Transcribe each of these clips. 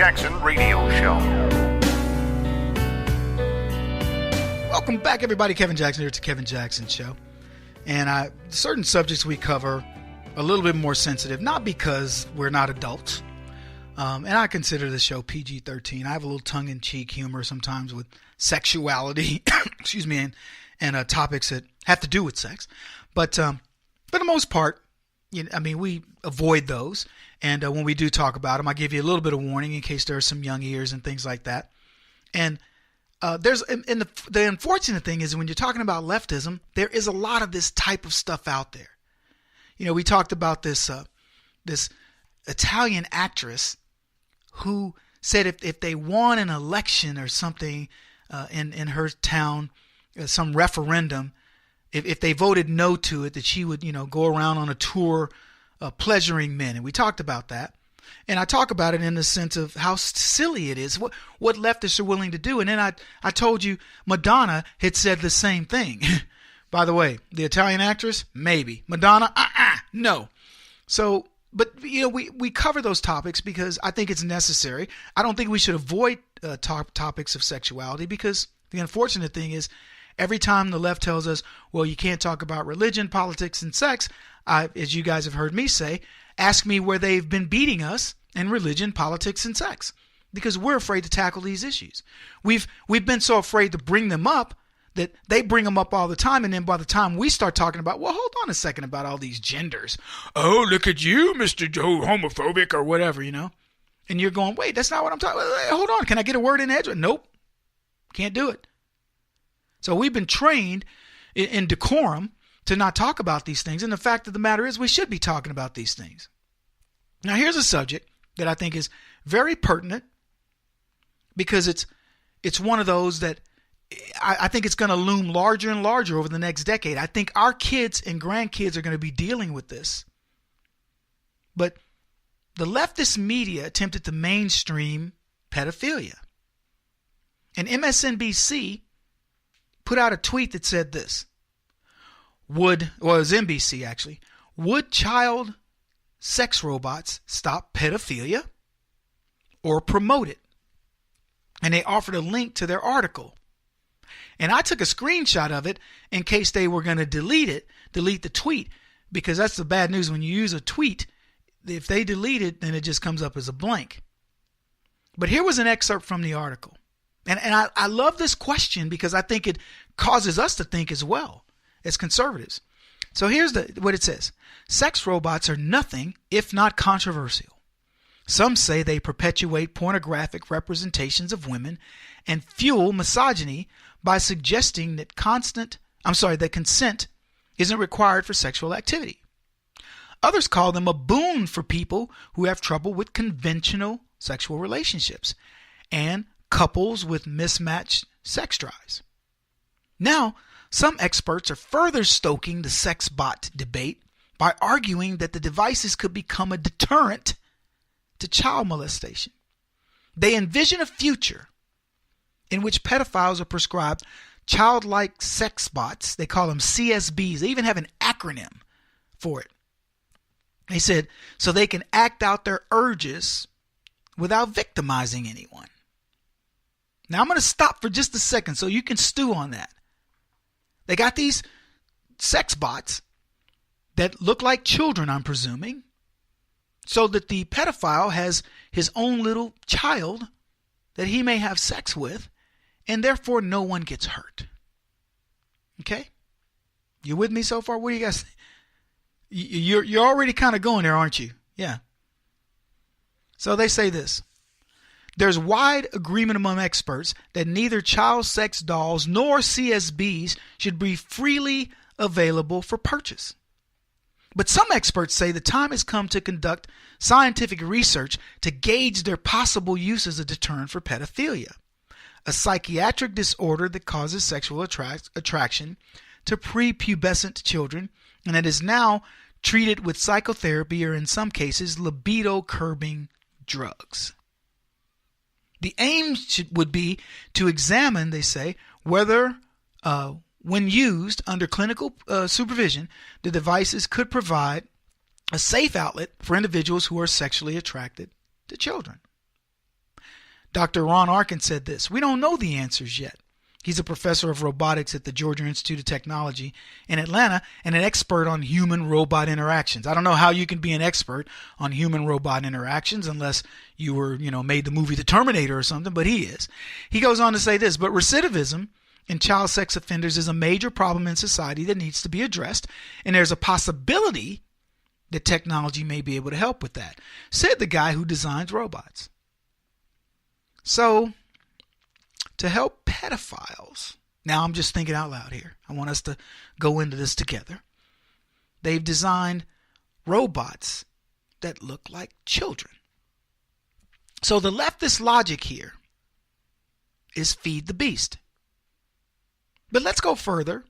Jackson Radio Show. Welcome back, everybody. Kevin Jackson here. It's the Kevin Jackson Show. And certain subjects we cover a little bit more sensitive, not because we're not adults. And I consider the show PG-13. I have a little tongue-in-cheek humor sometimes with sexuality, excuse me, and topics that have to do with sex. But for the most part, we avoid those. And when we do talk about them, I give you a little bit of warning in case there are some young ears and things like that. And the unfortunate thing is when you're talking about leftism, there is a lot of this type of stuff out there. We talked about this Italian actress who said if they won an election or something in her town, some referendum, if they voted no to it, that she would go around on a tour pleasuring men. And we talked about that. And I talk about it in the sense of how silly it is, what leftists are willing to do. And then I told you Madonna had said the same thing. By the way, the Italian actress, maybe. Madonna, no. So, but we cover those topics because I think it's necessary. I don't think we should avoid topics of sexuality, because the unfortunate thing is every time the left tells us, well, you can't talk about religion, politics, and sex, as you guys have heard me say, ask me where they've been beating us in religion, politics, and sex, because we're afraid to tackle these issues. We've been so afraid to bring them up that they bring them up all the time, and then by the time we start talking about, well, hold on a second about all these genders. Oh, look at you, Mr. Joe, homophobic or whatever, And you're going, wait, that's not what I'm talking about. Hold on, can I get a word in edge? Nope, can't do it. So we've been trained in decorum to not talk about these things, and the fact of the matter is we should be talking about these things. Now, here's a subject that I think is very pertinent, because it's one of those that I think it's going to loom larger and larger over the next decade. I think our kids and grandkids are going to be dealing with this. But the leftist media attempted to mainstream pedophilia. And MSNBC put out a tweet that said this. It was NBC actually. Would child sex robots stop pedophilia or promote it? And they offered a link to their article. And I took a screenshot of it in case they were going to delete the tweet, because that's the bad news when you use a tweet. If they delete it, then it just comes up as a blank. But here was an excerpt from the article. And I love this question because I think it causes us to think as well as conservatives. So here's what it says. Sex robots are nothing if not controversial. Some say they perpetuate pornographic representations of women and fuel misogyny by suggesting that consent isn't required for sexual activity. Others call them a boon for people who have trouble with conventional sexual relationships and couples with mismatched sex drives. Now, some experts are further stoking the sex bot debate by arguing that the devices could become a deterrent to child molestation. They envision a future in which pedophiles are prescribed childlike sex bots. They call them CSBs. They even have an acronym for it. They said, so they can act out their urges without victimizing anyone. Now I'm going to stop for just a second so you can stew on that. They got these sex bots that look like children, I'm presuming, so that the pedophile has his own little child that he may have sex with, and therefore no one gets hurt. Okay? You with me so far? What do you guys think? You're already kind of going there, aren't you? Yeah. So they say this. There's wide agreement among experts that neither child sex dolls nor CSBs should be freely available for purchase. But some experts say the time has come to conduct scientific research to gauge their possible use as a deterrent for pedophilia, a psychiatric disorder that causes sexual attraction to prepubescent children and that is now treated with psychotherapy or in some cases libido-curbing drugs. The aim would be to examine, they say, whether when used under clinical supervision, the devices could provide a safe outlet for individuals who are sexually attracted to children. Dr. Ron Arkin said this: "We don't know the answers yet." He's a professor of robotics at the Georgia Institute of Technology in Atlanta and an expert on human-robot interactions. I don't know how you can be an expert on human-robot interactions unless you were, made the movie The Terminator or something, but he is. He goes on to say this: "But recidivism in child sex offenders is a major problem in society that needs to be addressed, and there's a possibility that technology may be able to help with that," said the guy who designs robots. So, to help pedophiles, now I'm just thinking out loud here, I want us to go into this together. They've designed robots that look like children. So the leftist logic here is feed the beast. But let's go further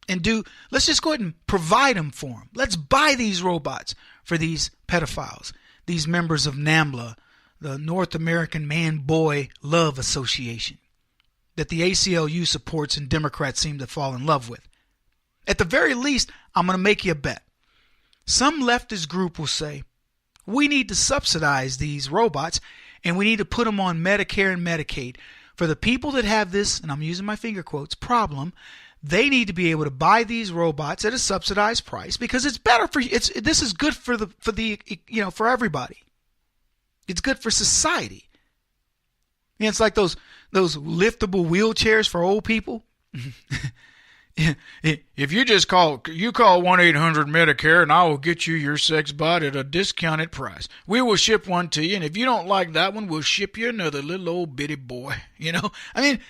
and let's just go ahead and provide them for them. Let's buy these robots for these pedophiles, these members of NAMBLA, the North American Man-Boy Love Association, that the ACLU supports and Democrats seem to fall in love with. At the very least, I'm going to make you a bet. Some leftist group will say, we need to subsidize these robots and we need to put them on Medicare and Medicaid. For the people that have this, and I'm using my finger quotes, problem, they need to be able to buy these robots at a subsidized price because it's better for you. This is good for everybody. It's good for society. It's like those liftable wheelchairs for old people. If you just call 1-800-MEDICARE and I will get you your sex bot at a discounted price. We will ship one to you, and if you don't like that one, we'll ship you another little old bitty boy. I mean,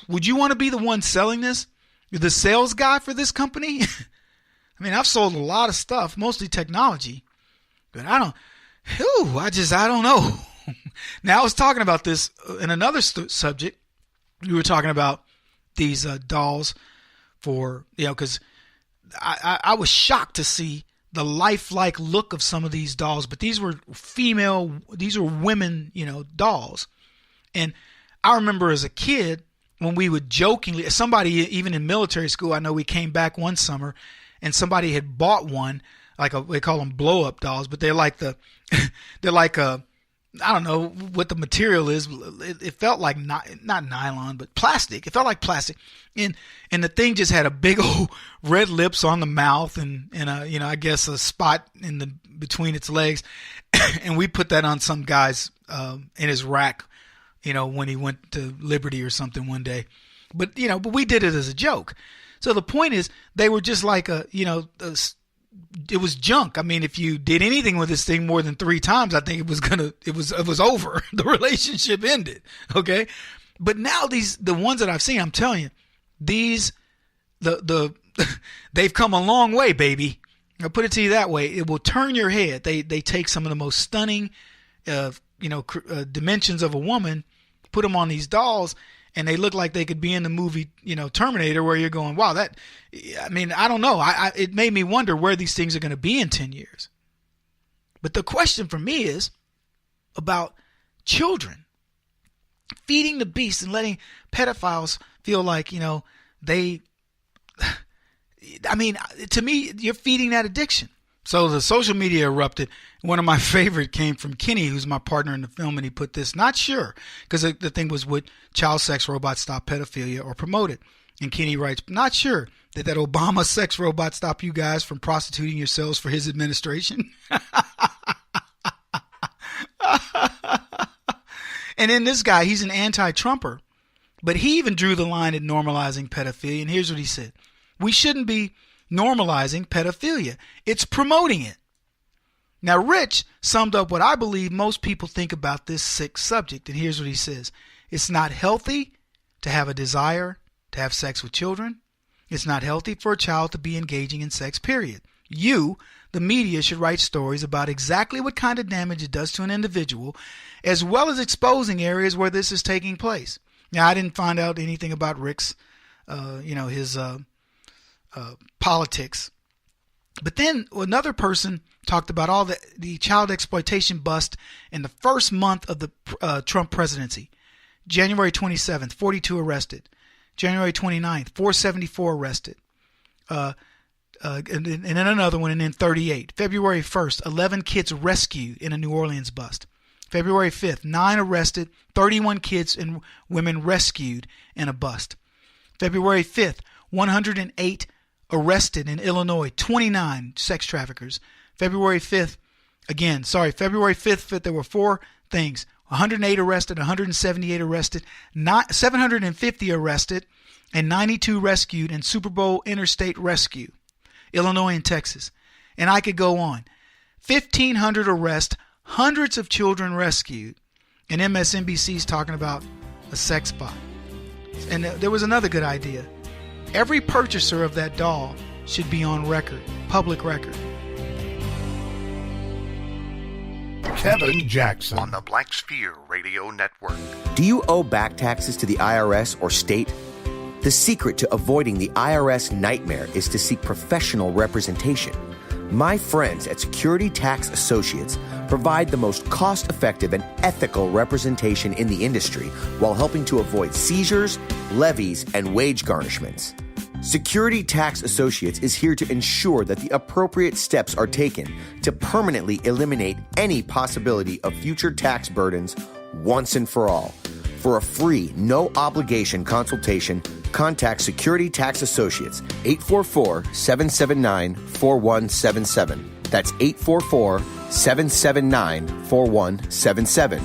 would you want to be the one selling this? You're the sales guy for this company? I mean, I've sold a lot of stuff, mostly technology. But I don't know. Now, I was talking about this in another subject. We were talking about these dolls because I was shocked to see the lifelike look of some of these dolls. But these were women, dolls. And I remember as a kid when we would jokingly, somebody even in military school, I know we came back one summer and somebody had bought one. They call them blow-up dolls, but they're like I don't know what the material is. It felt like not nylon, but plastic. It felt like plastic, and the thing just had a big old red lips on the mouth, and I guess a spot between its legs, and we put that on some guy's in his rack, when he went to Liberty or something one day, but we did it as a joke. So the point is, they were just like it was junk. I mean, if you did anything with this thing more than 3 times, I think it was over. The relationship ended. Okay. But now the ones that I've seen, I'm telling you, they've come a long way, baby. I'll put it to you that way. It will turn your head. They take some of the most stunning, dimensions of a woman, put them on these dolls, and they look like they could be in the movie, Terminator, where you're going, wow, I don't know. It made me wonder where these things are going to be in 10 years. But the question for me is about children. Feeding the beast and letting pedophiles feel like, to me, you're feeding that addiction. So the social media erupted. One of my favorite came from Kenny, who's my partner in the film, and he put this: not sure, because the thing was, would child sex robots stop pedophilia or promote it? And Kenny writes, not sure. Did that Obama sex robot stop you guys from prostituting yourselves for his administration? And then this guy, he's an anti-Trumper, but he even drew the line at normalizing pedophilia. And here's what he said: we shouldn't be normalizing pedophilia. It's promoting it. Now, Rich summed up what I believe most people think about this sick subject. And here's what he says: it's not healthy to have a desire to have sex with children. It's not healthy for a child to be engaging in sex, period. You, the media, should write stories about exactly what kind of damage it does to an individual, as well as exposing areas where this is taking place. Now, I didn't find out anything about Rick's, his politics. But then another person talked about all the child exploitation bust in the first month of the Trump presidency. January 27th, 42 arrested. January 29th, 474 arrested. and then another one, and then 38. February 1st, 11 kids rescued in a New Orleans bust. February 5th, 9 arrested, 31 kids and women rescued in a bust. February 5th, 108 arrested in Illinois, 29 sex traffickers. February 5th, February 5th, there were 4 things. 108 arrested, 178 arrested, 750 arrested, and 92 rescued in Super Bowl interstate rescue, Illinois and Texas. And I could go on. 1,500 arrests, hundreds of children rescued, and MSNBC's talking about a sex bot. And there was another good idea. Every purchaser of that doll should be on record, public record. Kevin Jackson on the Black Sphere Radio Network. Do you owe back taxes to the IRS or state? The secret to avoiding the IRS nightmare is to seek professional representation. My friends at Security Tax Associates provide the most cost-effective and ethical representation in the industry while helping to avoid seizures, levies, and wage garnishments. Security Tax Associates is here to ensure that the appropriate steps are taken to permanently eliminate any possibility of future tax burdens once and for all. For a free, no-obligation consultation, contact Security Tax Associates, 844-779-4177. That's 844-779-4177.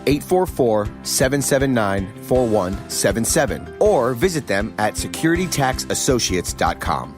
844-779-4177. Or visit them at securitytaxassociates.com.